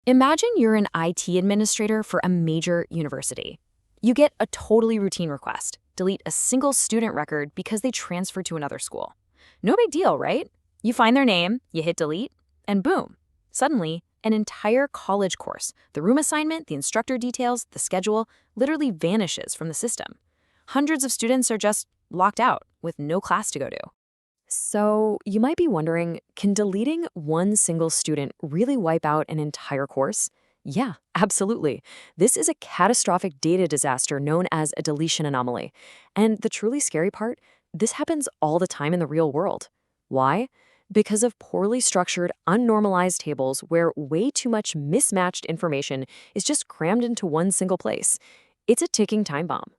Imagine you're an IT administrator for a major university. You get a totally routine request: delete a single student record because they transferred to another school. No big deal, right? You find their name, you hit delete, and boom. Suddenly, an entire college course, the room assignment, the instructor details, the schedule, literally vanishes from the system. Hundreds of students are just locked out with no class to go to. So, you might be wondering, can deleting one single student really wipe out an entire course? Yeah, absolutely. This is a catastrophic data disaster known as a deletion anomaly. And the truly scary part, this happens all the time in the real world. Why? Because of poorly structured, unnormalized tables where way too much mismatched information is just crammed into one single place. It's a ticking time bomb.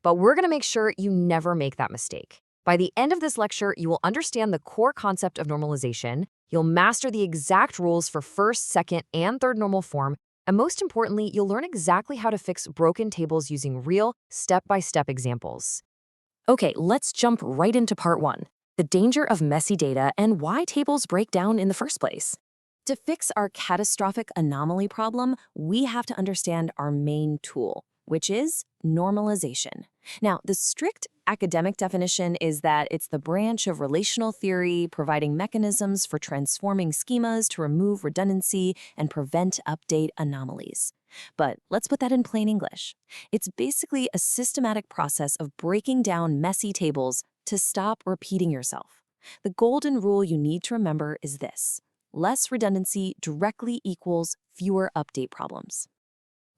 But we're going to make sure you never make that mistake. By the end of this lecture, you will understand the core concept of normalization, you'll master the exact rules for first, second, and third normal form, and most importantly, you'll learn exactly how to fix broken tables using real, step-by-step examples. Okay, let's jump right into part one: the danger of messy data and why tables break down in the first place. To fix our catastrophic anomaly problem, we have to understand our main tool, which is normalization. Now, the strict academic definition is that it's the branch of relational theory providing mechanisms for transforming schemas to remove redundancy and prevent update anomalies. But let's put that in plain English. It's basically a systematic process of breaking down messy tables to stop repeating yourself. The golden rule you need to remember is this: less redundancy directly equals fewer update problems.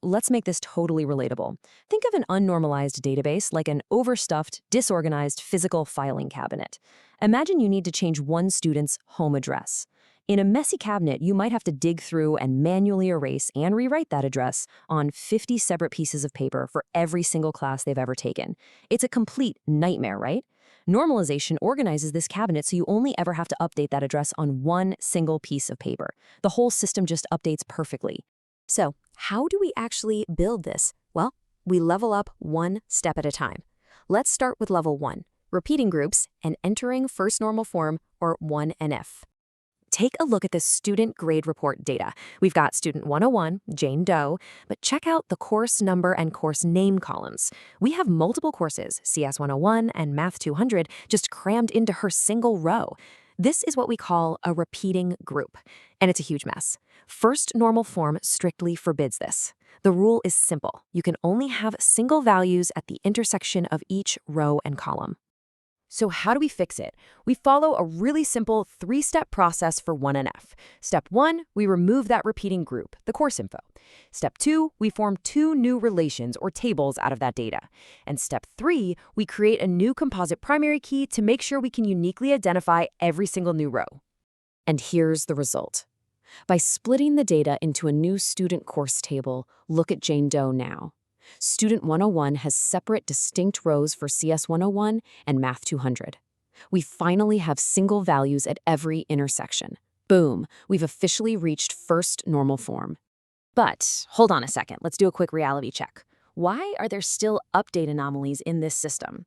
Let's make this totally relatable. Think of an unnormalized database like an overstuffed, disorganized physical filing cabinet. Imagine you need to change one student's home address. In a messy cabinet, you might have to dig through and manually erase and rewrite that address on 50 separate pieces of paper for every single class they've ever taken. It's a complete nightmare, right? Normalization organizes this cabinet so you only ever have to update that address on one single piece of paper. The whole system just updates perfectly. So, how do we actually build this? Well, we level up one step at a time. Let's start with level 1, repeating groups and entering first normal form, or 3NF. Take a look at the student grade report data. We've got student 101, Jane Doe, but check out the course number and course name columns. We have multiple courses, CS 101 and Math 200, just crammed into her single row. This is what we call a repeating group, and it's a huge mess. First normal form strictly forbids this. The rule is simple. You can only have single values at the intersection of each row and column. So how do we fix it? We follow a really simple 3-step process for 3NF. Step 1, we remove that repeating group, the course info. Step 2, we form 2 new relations or tables out of that data. And step 3, we create a new composite primary key to make sure we can uniquely identify every single new row. And here's the result. By splitting the data into a new student course table, look at Jane Doe now. Student 101 has separate distinct rows for CS 101 and Math 200. We finally have single values at every intersection. Boom, we've officially reached first normal form. But hold on a second, let's do a quick reality check. Why are there still update anomalies in this system?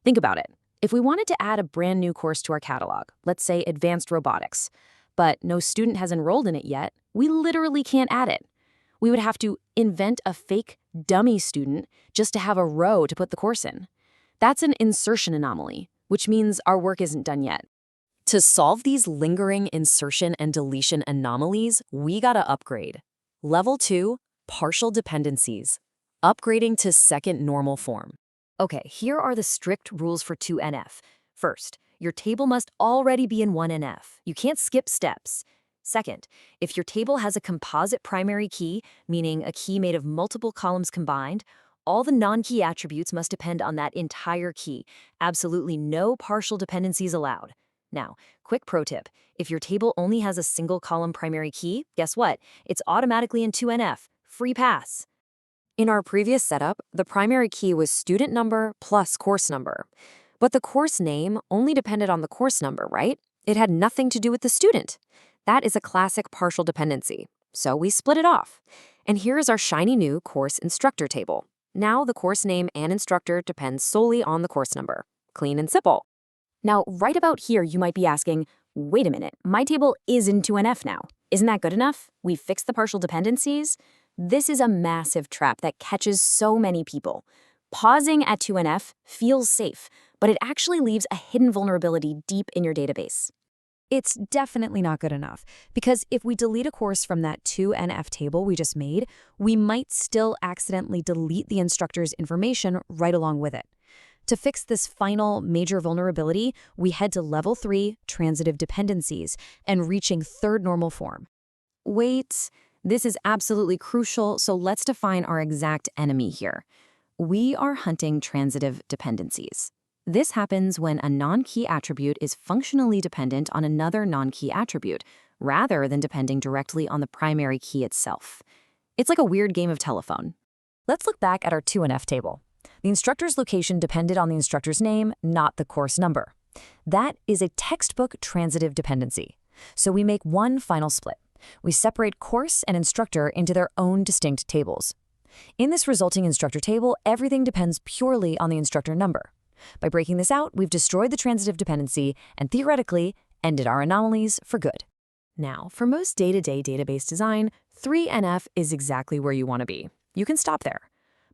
Think about it. If we wanted to add a brand new course to our catalog, let's say advanced robotics, but no student has enrolled in it yet, we literally can't add it. We would have to invent a fake dummy student just to have a row to put the course in. That's an insertion anomaly, which means our work isn't done yet. To solve these lingering insertion and deletion anomalies, we gotta upgrade. Level 2, partial dependencies. Upgrading to second normal form. Okay, here are the strict rules for 3NF. First, your table must already be in 3NF. You can't skip steps. Second, if your table has a composite primary key, meaning a key made of multiple columns combined, all the non-key attributes must depend on that entire key. Absolutely no partial dependencies allowed. Now, quick pro tip: if your table only has a single column primary key, guess what? It's automatically in 3NF. Free pass. In our previous setup, the primary key was student number plus course number. But the course name only depended on the course number, right? It had nothing to do with the student. That is a classic partial dependency, so we split it off. And here's our shiny new course instructor table. Now the course name and instructor depends solely on the course number. Clean and simple. Now, right about here, you might be asking, Wait a minute, my table is in 2NF now. Isn't that good enough? We fixed the partial dependencies? This is a massive trap that catches so many people. Pausing at 2NF feels safe, but it actually leaves a hidden vulnerability deep in your database. It's definitely not good enough, because if we delete a course from that 2NF table we just made, we might still accidentally delete the instructor's information right along with it. To fix this final major vulnerability, we head to Level 3, Transitive Dependencies, and reaching third normal form. Wait, this is absolutely crucial, so let's define our exact enemy here. We are hunting transitive dependencies. This happens when a non-key attribute is functionally dependent on another non-key attribute, rather than depending directly on the primary key itself. It's like a weird game of telephone. Let's look back at our 2NF table. The instructor's location depended on the instructor's name, not the course number. That is a textbook transitive dependency. So we make one final split. We separate course and instructor into their own distinct tables. In this resulting instructor table, everything depends purely on the instructor number. By breaking this out, we've destroyed the transitive dependency and theoretically ended our anomalies for good. Now, for most day-to-day database design, 3NF is exactly where you want to be. You can stop there.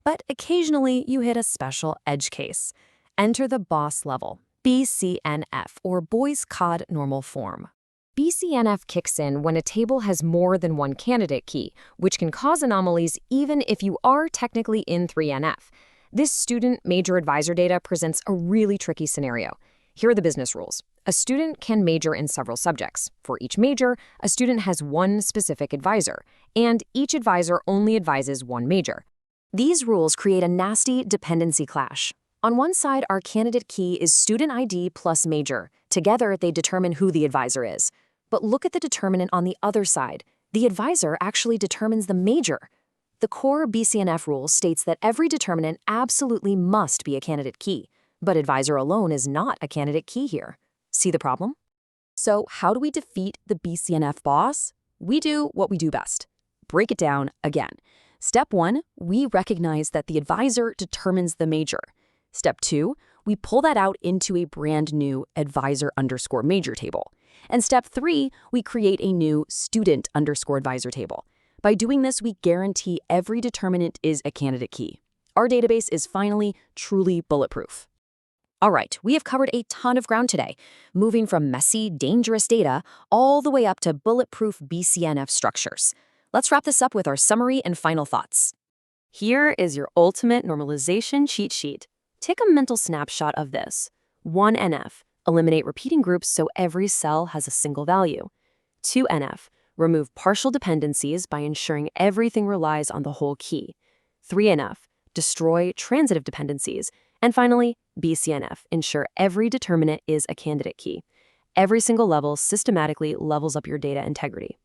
But occasionally, you hit a special edge case. Enter the boss level, BCNF, or Boyce-Codd Normal Form. BCNF kicks in when a table has more than one candidate key, which can cause anomalies even if you are technically in 3NF. This student major advisor data presents a really tricky scenario. Here are the business rules. A student can major in several subjects. For each major, a student has one specific advisor, and each advisor only advises one major. These rules create a nasty dependency clash. On one side, our candidate key is student ID plus major. Together, they determine who the advisor is. But look at the determinant on the other side. The advisor actually determines the major. The core BCNF rule states that every determinant absolutely must be a candidate key, but advisor alone is not a candidate key here. See the problem? So how do we defeat the BCNF boss? We do what we do best. Break it down again. Step 1, we recognize that the advisor determines the major. Step 2, we pull that out into a brand new advisor_major table. And step 3, we create a new student_advisor table. By doing this, we guarantee every determinant is a candidate key. Our database is finally truly bulletproof. All right, we have covered a ton of ground today, moving from messy, dangerous data all the way up to bulletproof BCNF structures. Let's wrap this up with our summary and final thoughts. Here is your ultimate normalization cheat sheet. Take a mental snapshot of this. 1NF, eliminate repeating groups so every cell has a single value. 2NF, remove partial dependencies by ensuring everything relies on the whole key. 3NF, destroy transitive dependencies. And finally, BCNF, ensure every determinant is a candidate key. Every single level systematically levels up your data integrity.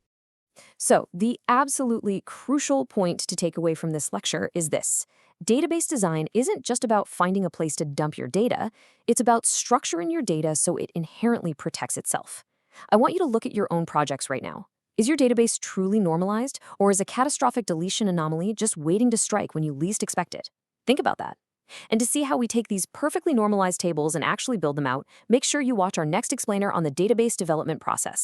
So, the absolutely crucial point to take away from this lecture is this. Database design isn't just about finding a place to dump your data, it's about structuring your data so it inherently protects itself. I want you to look at your own projects right now. Is your database truly normalized, or is a catastrophic deletion anomaly just waiting to strike when you least expect it? Think about that. And to see how we take these perfectly normalized tables and actually build them out, make sure you watch our next explainer on the database development process.